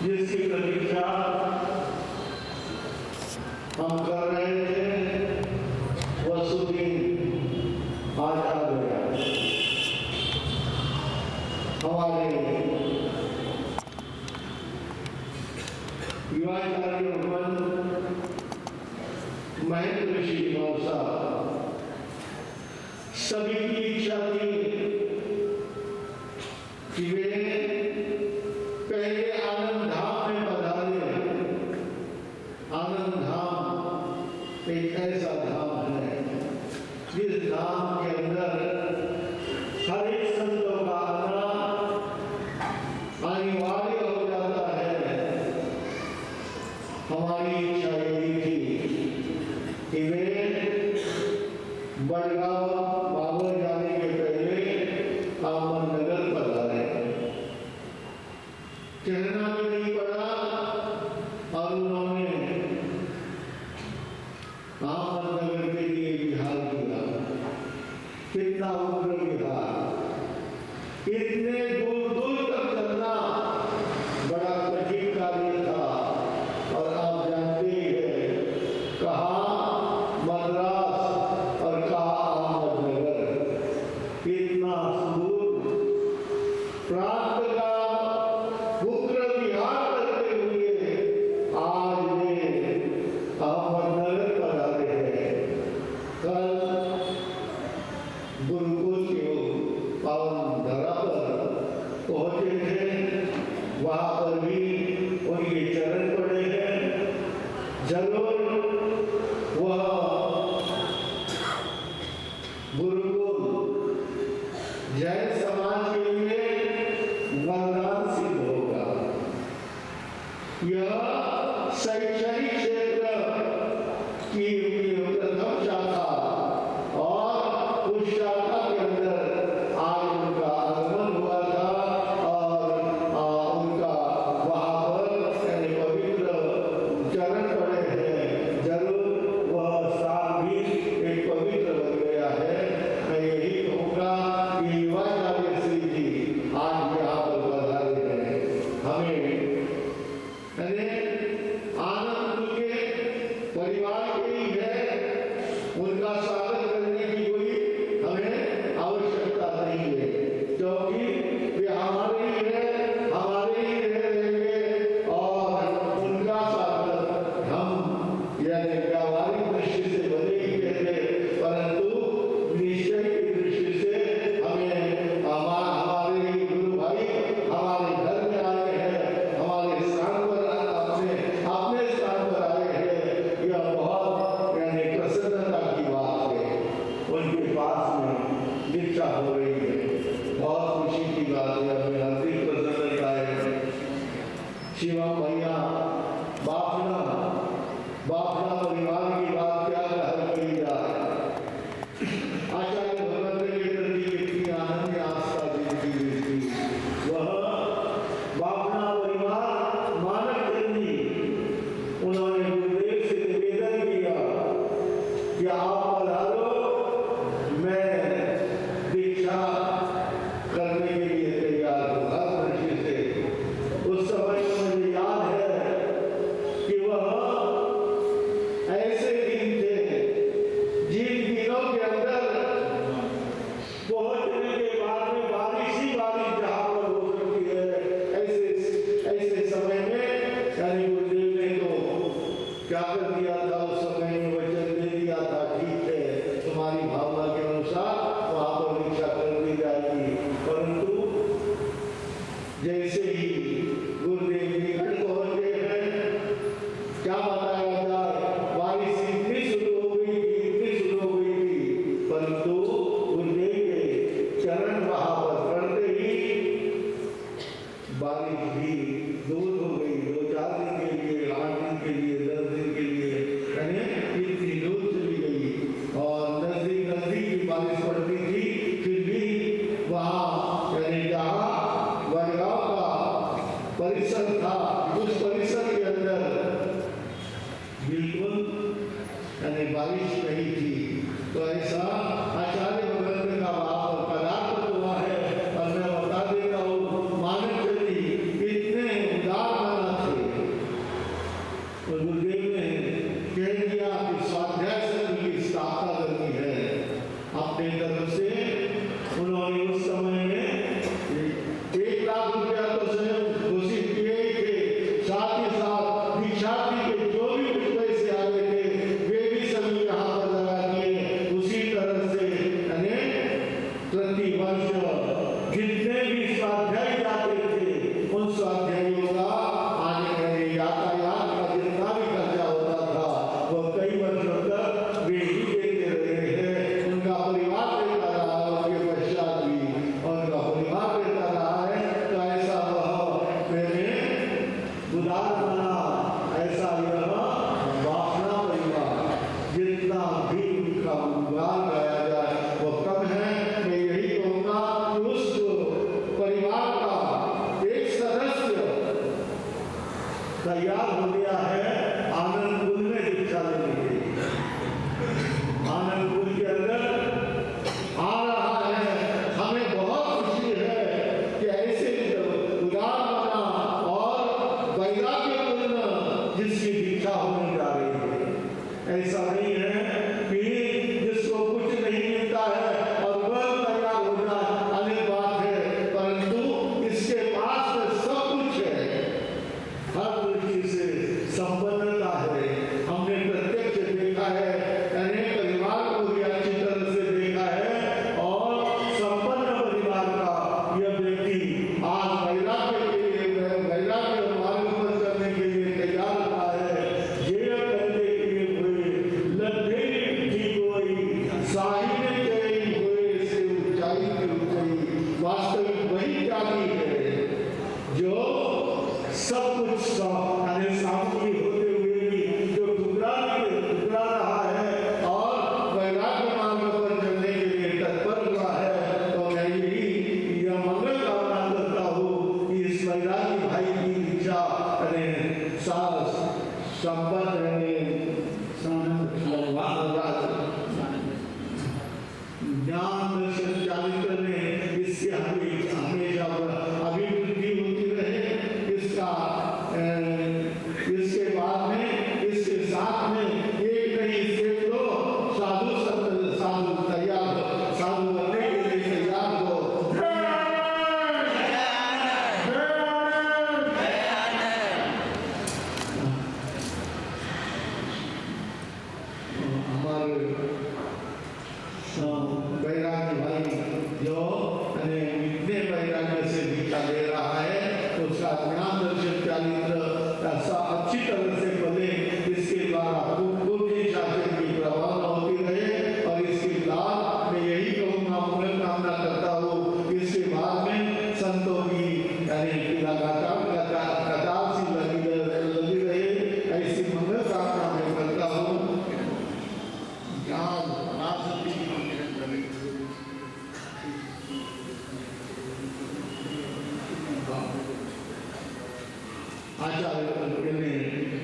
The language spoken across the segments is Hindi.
जिसकी प्रतीक्षा हम कर रहे थे, वह सुदीन आज आ गया। हमारे युवाचार्य महेंद्र ऋषि मौसा सभी की इच्छा थी कि वे पहले आनंद धाम में पधारे। आनंद धाम एक ऐसा धाम है जिस धाम के अंदर हर एक संतों का आना अनिवार्य हो जाता है। हमारी इच्छा यही थी कि वे बड़गांव बाबर जाने के पहले अहमदनगर पधारे। कहना भी नहीं पड़ा और उन्होंने अहमदनगर के लिए विहार किया। कितना उग्र विहार! इतने दूर दूर तक चलना बड़ा कठिन कार्य था। और आप जानते ही हैं, कहाँ मद्रास और कहाँ अहमदनगर, इतना दूर प्रांत का उग्र विहार करते हुए आज वे अहमदनगर पधारे हैं। कल गुरुकुल के पावन धरा पर पहुंचे थे, वहां पर भी उनके चरण पड़े हैं। जरूर वह गुरुकुल जैन समाज के लिए वरदान सिद्ध होगा। यह शैक्षणिक क्षेत्र की प्रथम शाखा और उस शाखा के अंदर आज उनका आगमन हुआ था और उनका वहां पर यानी पवित्र चरण पड़े हैं। जरूर वह स्थान भी एक पवित्र बन गया है। मैं यही कहूँगा कि युवाचार्य श्री जी आज यहाँ पर पधारे हैं। हमें आनंद के परिवार के ही है, उनका स्वागत करने की कोई हमें आवश्यकता नहीं है, क्योंकि वे हमारे ही है, हमारे ही रह रहेंगे और उनका स्वागत हम यानी व्यावहारिक दृष्टि से भले ही कहते, परंतु निश्चय की दृष्टि से हमें हमारे ही गुरु भाई हमारे घर में आए हैं, हमारे स्थान पर अपने स्थान पर आए हैं। यह बहुत यानी प्रसन्नता की बात है। उनके पास में दीक्षा हो रही है, बहुत खुशी की बात है। हमें हार्दिक प्रसन्नता है। शिवम भैया बाफना परिवार की बात क्या कही जाए। आचार्य भगवंत के प्रति कितनी आनंद आस्था जिनकी थी। वह बाफना परिवार मानक जी, उन्होंने गुरुदेव से निवेदन किया कि आप पधारो, मैं दीक्षा करने के लिए तैयार हूँ हर दृष्टि से। उस समय मुझे याद है कि वह ऐसे दिन थे जिन दिनों के अंदर पहुंचने के बाद में बारिश ही बारिश जहाँ पर हो सकती है, ऐसे समय में यानी गुरुदेव ने तो क्या कर दिया था, उस समय में वचन दे दिया था, ठीक है तुम्हारी भावना के अनुसार वहाँ पर दीक्षा कर दी जाएगी। परंतु जैसे ही गुरुदेव निकट पहुंचे हैं, क्या बताया जाए, बारिश इतनी शुरू हो गई थी, परंतु गुरुदेव के चरण वहाँ पर पड़ते ही बारिश भी दूर हो गई। 2-4 दिन के लिए, 8 दिन के लिए, 10 दिन के लिए इतनी दूर चली गई और नजदीक की बारिश पड़ती थी। फिर भी वहाँ यानी जहाँ बड़गांव का परिसर था, उस परिसर के अंदर बिल्कुल यानी बारिश नहीं थी। तो ऐसा आचार्य भगवंत का वहाँ पर पदार्थ हुआ है। और मैं बता देता हूँ, मानक जी इतने उदार तैयार हो गया है आनंदपुर में दीक्षा लेने के लिए। आनंदपुर के अंदर आ रहा है। हमें बहुत खुशी है कि ऐसे उदार बना और वैराग्यपूर्ण जिसकी दीक्षा होने जा रही है। ऐसा नहीं है कि जिसको कुछ नहीं मिलता है और वह तैयार हो जाए, अलग बात है, परंतु इसके पास में सब कुछ है, हर दृष्टि से संपन्नता है। हमने प्रत्यक्ष देखा है, अनेक परिवार को भी अच्छी तरह से देखा है और संपन्न परिवार का यह व्यक्ति आज वैराग्य के लिए, वैराग्य मार्ग पर चलने के लिए तैयार हुआ है। ये करने के लिए हुए लद्दे की कोई साहिब गई हुए से ऊंचाई की ऊंचाई, वास्तविक वही जाति है जो सब कुछ सामग्री होते हुए भी जो टुकड़ा रहा है और वैराग्य मार्ग पर चलने के लिए तत्पर हुआ है। तो मैं यही यह मंगल कामना करता हूँ कि इस वैराग्य भाई की दीक्षा संपन्न ज्ञान दर्शन चारित्र में इससे हमेशा अभिवृद्धि होती रहे। इसके बाद में इसके साथ में एक नहीं इसके दो साधु तैयार हो, साधु बनने के लिए तैयार हो। हमारे वैराग्य भाई जो इतने वैराग्य से दीक्षा दे रहा है, उसका ज्ञान दर्शन चारित्र ऐसा अच्छी तरह से बने, इसके द्वारा पूर्वी शासन की प्रभावना होती रहे। और इसके बाद मैं यही कहूँगा, मंगल कामना करता हूँ, इसके बाद में संतों की लगातार कतार सी लगी रहे, ऐसी मंगल कामना मैं करता हूँ। ज्ञान आचार्य ने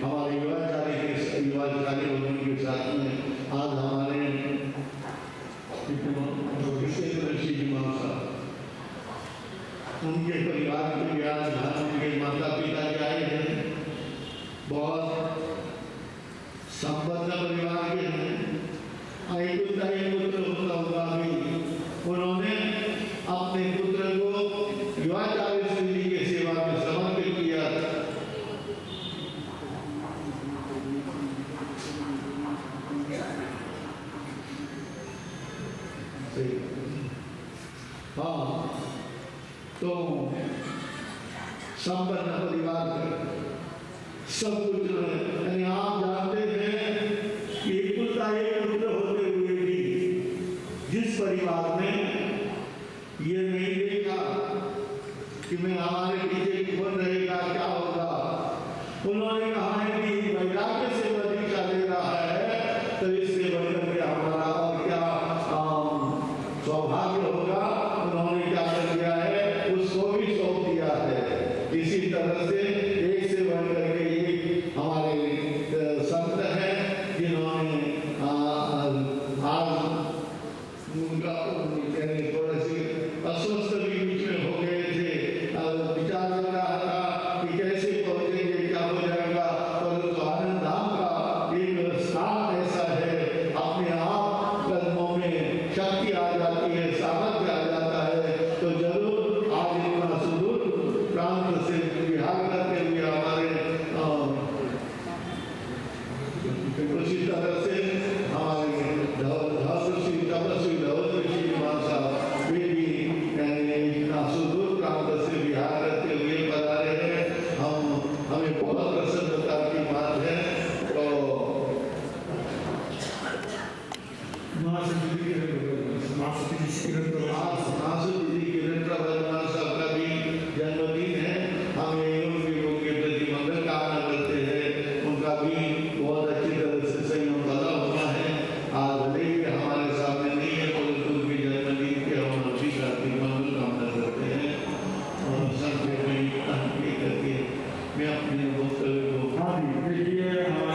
हमारे युवाचार्य होने के साथ में आज हमारे ऋषि जी महाशय, उनके परिवार के भी आज उनके माता पिता के आए हैं, बहुत संपन्न परिवार के हैं। एक पुत्र होगा भी, उन्होंने अपने पुत्र को युवाचार्य श्री जी की सेवा में समर्पित किया। हाँ, तो संपन्न परिवार सब कुछ आप जानते हैं कि एक पुत्र होते हुए भी जिस परिवार में ये नहीं देखा कि मैं हमारे पीछे कौन रहेगा, क्या होगा, उन्होंने कहा है कि वैराग्य से दीक्षा ले रहा है, तो इससे बढ़कर के हमारा और क्या सौभाग्य होगा। उन्होंने क्या कर दिया है, उसको भी सौंप दिया है। इसी तरह से एक से बढ़कर के एक हमारे संत हैं, जिन्होंने आज उनका थोड़ा सी अस्वस्थ भी बीच में हो गए थे, विचार लग रहा था कि कैसे पहुंचेंगे, क्या हो जाएगा, परंतु आनंद धाम का एक स्थान ऐसा है, अपने आप कदमों में शक्ति आ जाती है, सामर्थ्य आ जाता है। तो जरूर आज इतना सुदूर प्रांत से विहार करते हुए हमारे उसी तरह से हमारे तपस्वी ऋषि महाशय वे भी इतना सुदूर प्रांत से विहार करते हुए पधारे हैं। हमें बहुत प्रसन्नता की बात है। तो महासती जी किरण प्रभा सबका भी जन्मदिन है। हम उनके प्रति मंगल कामना करते हैं, उनका भी बहुत अच्छी तरह से संयम बना हुआ है। आज भले ही हमारे सामने नहीं है, परंतु उनके जन्मदिन के हम अच्छी मंगल कामना करते हैं। और संक्षेप में करके मैं अपने वक्तव्य को देखिए